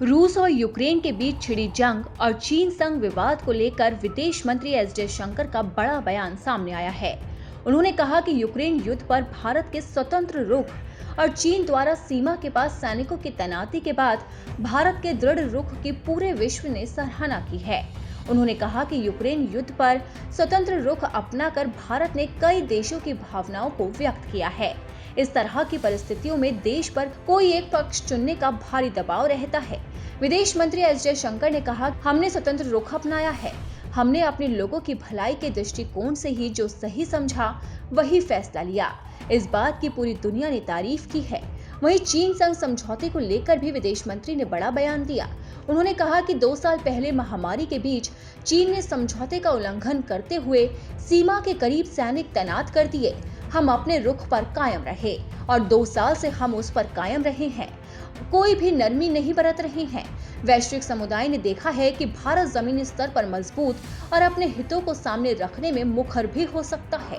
रूस और यूक्रेन के बीच छिड़ी जंग और चीन संग विवाद को लेकर विदेश मंत्री एस जयशंकर का बड़ा बयान सामने आया है। उन्होंने कहा कि यूक्रेन युद्ध पर भारत के स्वतंत्र रुख और चीन द्वारा सीमा के पास सैनिकों की तैनाती के बाद भारत के दृढ़ रुख की पूरे विश्व ने सराहना की है। उन्होंने कहा कि यूक्रेन युद्ध पर स्वतंत्र रुख अपनाकर भारत ने कई देशों की भावनाओं को व्यक्त किया है। इस तरह की परिस्थितियों में देश पर कोई एक पक्ष चुनने का भारी दबाव रहता है। विदेश मंत्री एस जयशंकर ने कहा, हमने स्वतंत्र रुख अपनाया है। हमने अपने लोगों की भलाई के दृष्टिकोण से ही जो सही समझा वही फैसला लिया। इस बात की पूरी दुनिया ने तारीफ की है। वहीं चीन संग समझौते को लेकर भी विदेश मंत्री ने बड़ा बयान दिया। उन्होंने कहा कि 2 साल पहले महामारी के बीच चीन ने समझौते का उल्लंघन करते हुए सीमा के करीब सैनिक तैनात कर दिए। हम अपने रुख पर कायम रहे और 2 साल से हम उस पर कायम रहे हैं। कोई भी नरमी नहीं बरत रहे हैं। वैश्विक समुदाय ने देखा है कि भारत जमीनी स्तर पर मजबूत और अपने हितों को सामने रखने में मुखर भी हो सकता है।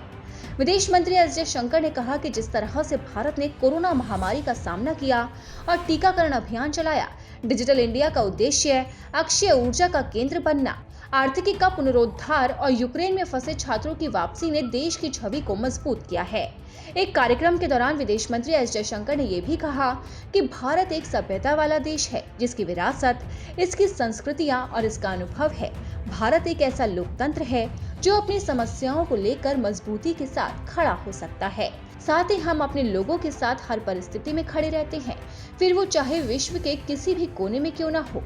विदेश मंत्री एस जयशंकर ने कहा कि जिस तरह से भारत ने कोरोना महामारी का सामना किया और टीकाकरण अभियान चलाया, डिजिटल इंडिया का उद्देश्य अक्षय ऊर्जा का केंद्र बनना, आर्थिकी का पुनरुद्धार और यूक्रेन में फंसे छात्रों की वापसी ने देश की छवि को मजबूत किया है। एक कार्यक्रम के दौरान विदेश मंत्री एस जयशंकर ने यह भी कहा कि भारत एक सभ्यता वाला देश है जिसकी विरासत, इसकी संस्कृतियां और इसका अनुभव है। भारत एक ऐसा लोकतंत्र है जो अपनी समस्याओं को लेकर मजबूती के साथ खड़ा हो सकता है। साथ ही हम अपने लोगों के साथ हर परिस्थिति में खड़े रहते हैं, फिर वो चाहे विश्व के किसी भी कोने में क्यों ना हो।